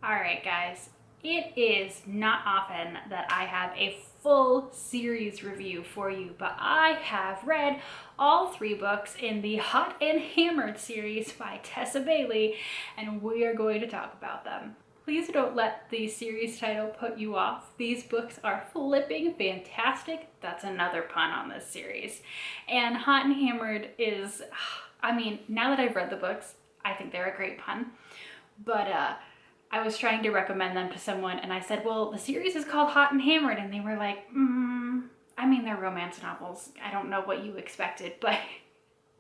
Alright guys, it is not often that I have a full series review for you, but I have read all 3 books in the Hot and Hammered series by Tessa Bailey, and we are going to talk about them. Please don't let the series title put you off. These books are flipping fantastic. That's another pun on this series. And Hot and Hammered is, now that I've read the books, I think they're a great pun. But I was trying to recommend them to someone and I said, well, the series is called Hot and Hammered. And they were like, they're romance novels. I don't know what you expected, but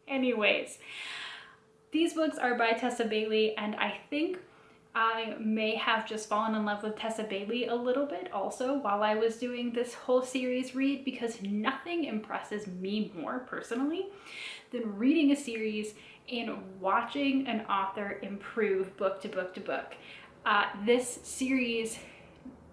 anyways. These books are by Tessa Bailey, and I think I may have just fallen in love with Tessa Bailey a little bit also while I was doing this whole series read, because nothing impresses me more personally than reading a series and watching an author improve book to book to book. This series,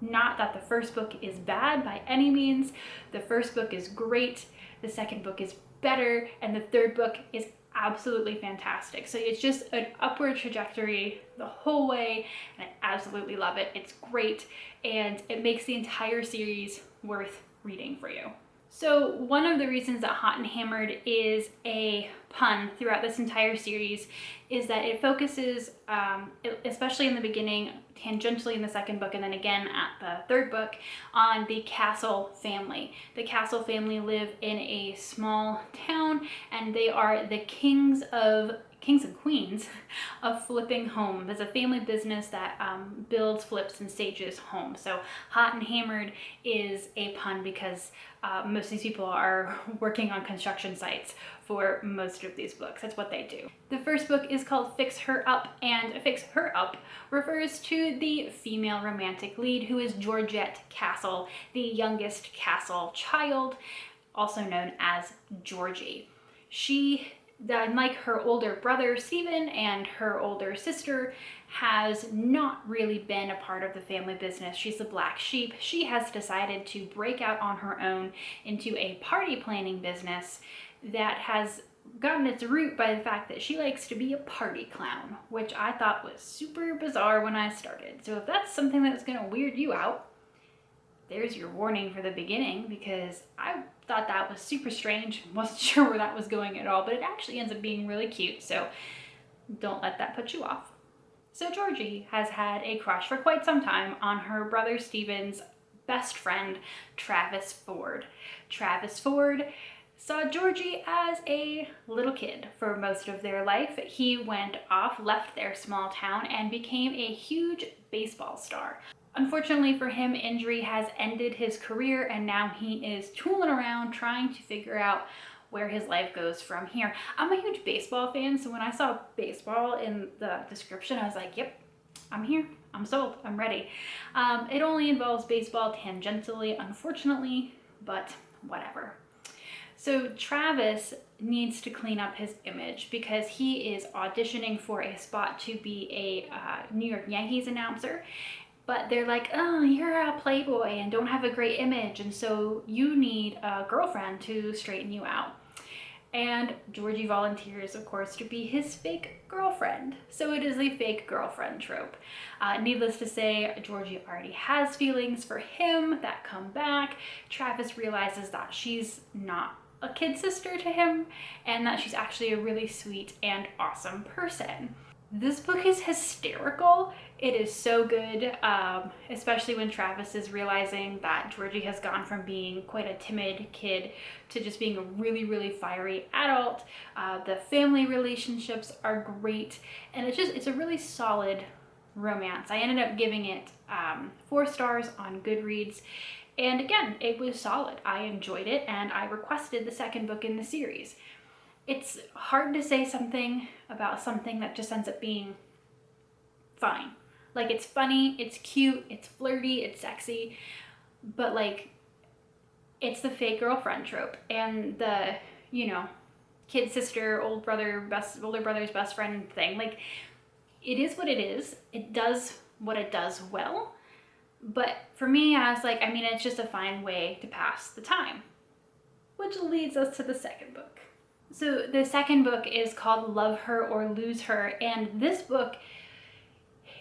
not that the first book is bad by any means. The first book is great, the second book is better, and the third book is absolutely fantastic. So it's just an upward trajectory the whole way, and I absolutely love it. It's great, and it makes the entire series worth reading for you. So one of the reasons that Hot and Hammered is a pun throughout this entire series is that it focuses, especially in the beginning, tangentially in the second book, and then again at the third book, on the Castle family. The Castle family live in a small town, and they are the kings and queens of flipping homes. It's a family business that builds, flips, and stages homes. So Hot and Hammered is a pun because most of these people are working on construction sites for most of these books. That's what they do. The first book is called Fix Her Up, and Fix Her Up refers to the female romantic lead, who is Georgette Castle, the youngest Castle child, also known as Georgie. She, like her older brother Stephen and her older sister, has not really been a part of the family business. She's the black sheep. She has decided to break out on her own into a party planning business that has gotten its root by the fact that she likes to be a party clown, which I thought was super bizarre when I started. So if that's something that's going to weird you out, there's your warning for the beginning, because I thought that was super strange. Wasn't sure where that was going at all, but it actually ends up being really cute, so don't let that put you off. So Georgie has had a crush for quite some time on her brother Stephen's best friend, Travis Ford. Travis Ford saw Georgie as a little kid for most of their life. He went off, left their small town, and became a huge baseball star. Unfortunately for him, injury has ended his career, and now he is tooling around trying to figure out where his life goes from here. I'm a huge baseball fan, so when I saw baseball in the description, I was like, yep, I'm here. I'm sold. I'm ready. It only involves baseball tangentially, unfortunately, but whatever. So Travis needs to clean up his image because he is auditioning for a spot to be a New York Yankees announcer. But they're like, oh, you're a playboy and don't have a great image, and so you need a girlfriend to straighten you out. And Georgie volunteers, of course, to be his fake girlfriend. So it is the fake girlfriend trope. Needless to say, Georgie already has feelings for him that come back. Travis realizes that she's not a kid sister to him, and that she's actually a really sweet and awesome person. This book is hysterical. It is so good, especially when Travis is realizing that Georgie has gone from being quite a timid kid to just being a really, really fiery adult. The family relationships are great, and it's a really solid romance. I ended up giving it 4 stars on Goodreads, and again, it was solid. I enjoyed it, and I requested the second book in the series. It's hard to say something about something that just ends up being fine. Like, it's funny, it's cute, it's flirty, it's sexy, but like, it's the fake girlfriend trope, and the, kid sister, older brother's best friend thing. Like, it is what it is. It does what it does well. But for me, I was like, it's just a fine way to pass the time. Which leads us to the second book. So the second book is called Love Her or Lose Her, and this book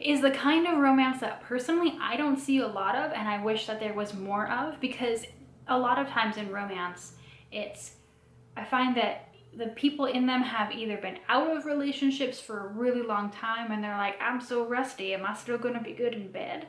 is the kind of romance that personally I don't see a lot of, and I wish that there was more of, because a lot of times in romance, I find that the people in them have either been out of relationships for a really long time and they're like, I'm so rusty, am I still gonna be good in bed?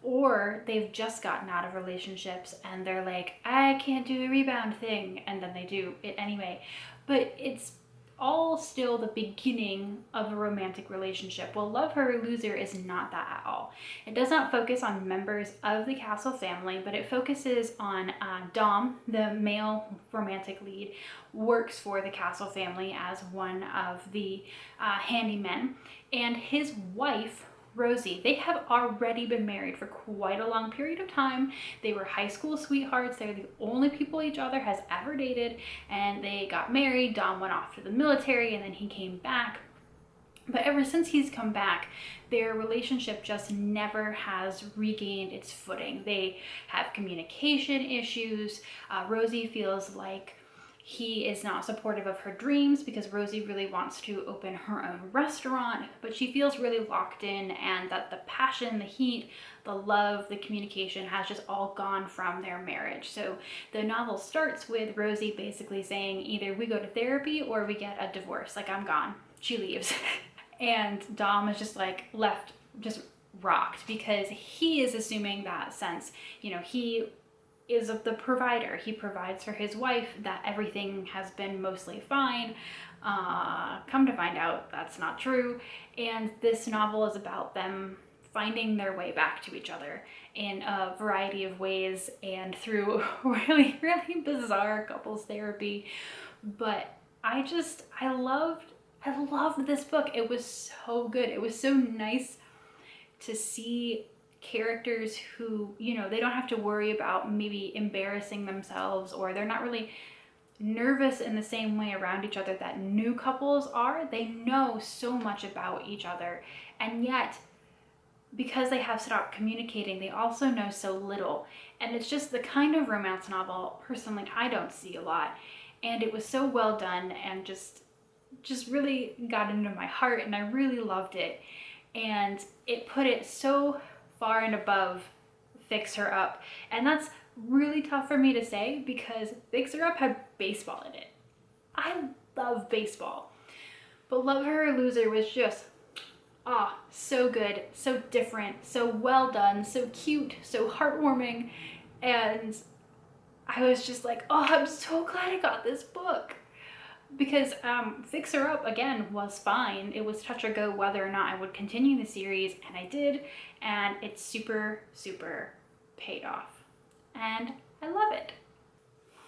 Or they've just gotten out of relationships and they're like, I can't do the rebound thing, and then they do it anyway. But it's all still the beginning of a romantic relationship. Well, Love Her or Lose Her is not that at all. It does not focus on members of the Castle family, but it focuses on Dom, the male romantic lead, works for the Castle family as one of the handymen, and his wife, Rosie, they have already been married for quite a long period of time. They were high school sweethearts. They're the only people each other has ever dated, and they got married. Dom went off to the military and then he came back. But ever since he's come back, their relationship just never has regained its footing. They have communication issues. Rosie feels like he is not supportive of her dreams because Rosie really wants to open her own restaurant, but she feels really locked in, and that the passion, the heat, the love, the communication has just all gone from their marriage. So the novel starts with Rosie basically saying either we go to therapy or we get a divorce, like I'm gone. She leaves. And Dom is just like left just rocked because he is assuming that since, he is the provider, he provides for his wife, that everything has been mostly fine. Come to find out, that's not true. And this novel is about them finding their way back to each other in a variety of ways and through really, really bizarre couples therapy. But I loved this book. It was so good. It was so nice to see characters who, they don't have to worry about maybe embarrassing themselves, or they're not really nervous in the same way around each other that new couples are. They know so much about each other, and yet because they have stopped communicating, they also know so little. And it's just the kind of romance novel personally I don't see a lot, and it was so well done and just really got into my heart, and I really loved it. And it put it so far and above Fix Her Up. And that's really tough for me to say because Fix Her Up had baseball in it. I love baseball. But Love Her or Lose Her was just, so good, so different, so well done, so cute, so heartwarming. And I was just like, I'm so glad I got this book. Because Fix Her Up, again, was fine. It was touch or go whether or not I would continue the series, and I did, and it's super, super paid off. And I love it.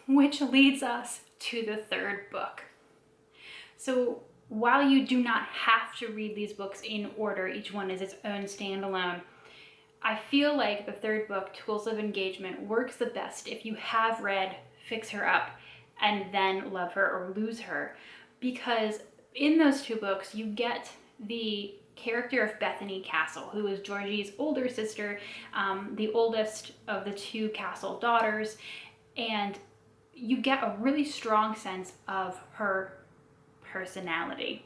Which leads us to the third book. So while you do not have to read these books in order, each one is its own standalone, I feel like the third book, Tools of Engagement, works the best if you have read Fix Her Up and then Love Her or Lose Her, because in those two books you get the character of Bethany Castle, who is Georgie's older sister, the oldest of the two Castle daughters, and you get a really strong sense of her personality.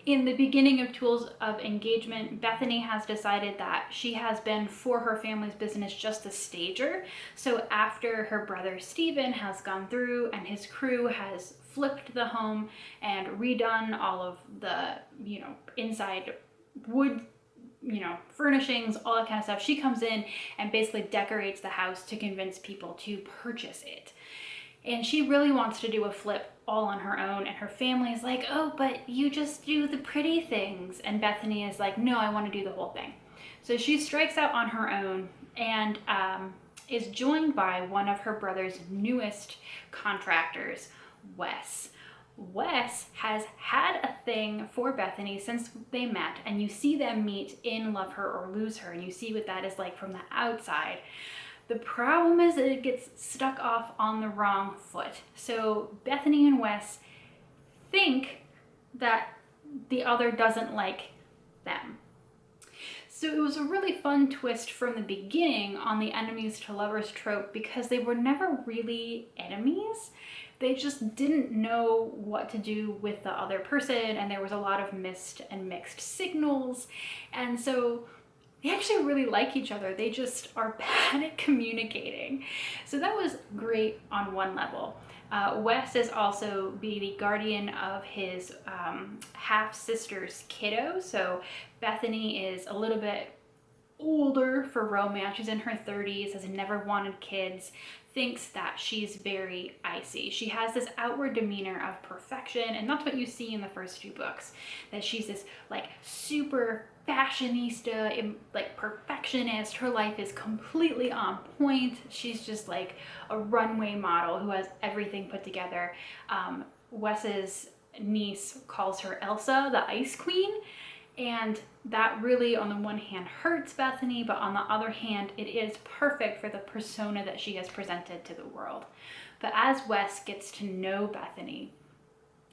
In the beginning of Tools of Engagement, Bethany has decided that she has been, for her family's business, just a stager. So after her brother Stephen has gone through and his crew has flipped the home and redone all of the, inside wood, furnishings, all that kind of stuff, she comes in and basically decorates the house to convince people to purchase it. And she really wants to do a flip all on her own, and her family is like, oh, but you just do the pretty things. And Bethany is like, no, I want to do the whole thing. So she strikes out on her own and is joined by one of her brother's newest contractors, Wes. Wes has had a thing for Bethany since they met, and you see them meet in Love Her or Lose Her, and you see what that is like from the outside. The problem is that it gets stuck off on the wrong foot. So Bethany and Wes think that the other doesn't like them. So it was a really fun twist from the beginning on the enemies to lovers trope, because they were never really enemies. they just didn't know what to do with the other person, and there was a lot of missed and mixed signals. And so they actually really like each other. They just are bad at communicating. So that was great on one level. Wes is also be the guardian of his half-sister's kiddo. So Bethany is a little bit older for romance. She's in her 30s, has never wanted kids, thinks that she's very icy. She has this outward demeanor of perfection, and that's what you see in the first 2 books, that she's this like super fashionista, like perfectionist. Her life is completely on point. She's just like a runway model who has everything put together. Wes's niece calls her Elsa, the Ice Queen, and that really, on the one hand, hurts Bethany, but on the other hand, it is perfect for the persona that she has presented to the world. But as Wes gets to know Bethany,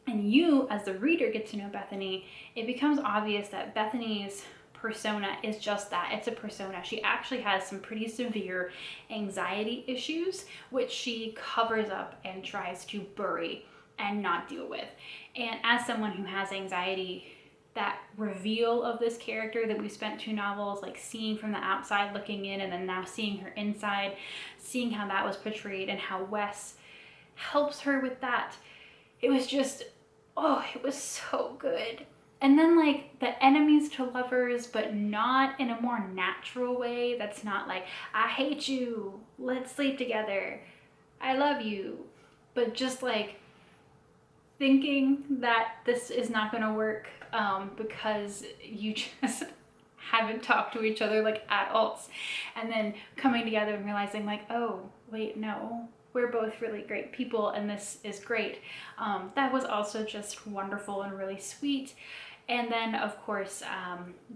and you, as the reader, get to know Bethany, it becomes obvious that Bethany's persona is just that. It's a persona. She actually has some pretty severe anxiety issues, which she covers up and tries to bury and not deal with. And as someone who has anxiety, that reveal of this character that we spent 2 novels like seeing from the outside looking in, and then now seeing her inside, seeing how that was portrayed and how Wes helps her with that, it was just, oh, it was so good. And then like the enemies to lovers, but not in a more natural way. That's not like, I hate you, let's sleep together, I love you, but just like thinking that this is not going to work because you just haven't talked to each other like adults, and then coming together and realizing like, oh wait, no, we're both really great people and this is great. That was also just wonderful and really sweet. And then of course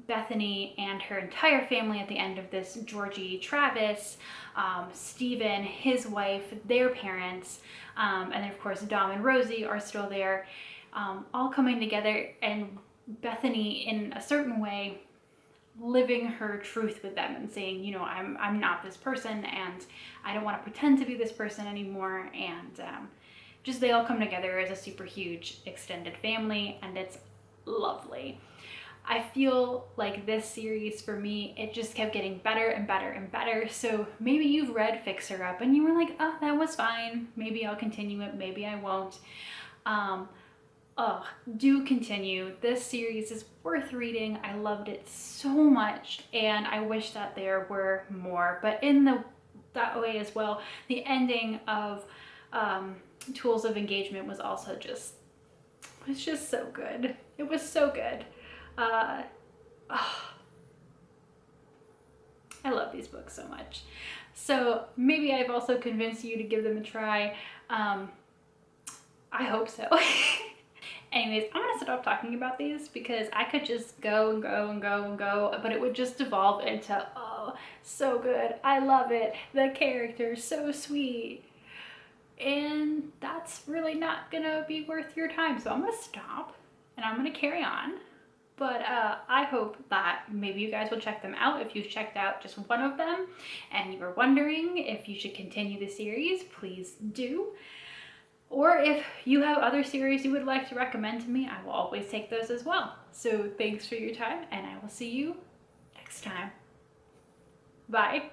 Bethany and her entire family at the end of this, Georgie, Travis, Stephen, his wife, their parents, and then of course Dom and Rosie are still there, all coming together, and Bethany in a certain way living her truth with them and saying, you know, I'm not this person, and I don't want to pretend to be this person anymore. And just they all come together as a super huge extended family, and it's lovely. I feel like this series for me, it just kept getting better and better and better. So maybe you've read Fixer Up and you were like, oh, that was fine, maybe I'll continue it, maybe I won't. Do continue. This series is worth reading. I loved it so much, and I wish that there were more. But in that way as well, the ending of Tools of Engagement was also just so good. It was so good. I love these books so much. So maybe I've also convinced you to give them a try. I hope so. Anyways, I'm gonna stop talking about these because I could just go and go and go and go, but it would just devolve into, oh, so good, I love it, the character's so sweet. And that's really not gonna be worth your time. So I'm gonna stop and I'm gonna carry on. But I hope that maybe you guys will check them out if you've checked out just one of them and you were wondering if you should continue the series, please do. Or if you have other series you would like to recommend to me, I will always take those as well. So thanks for your time, and I will see you next time. Bye.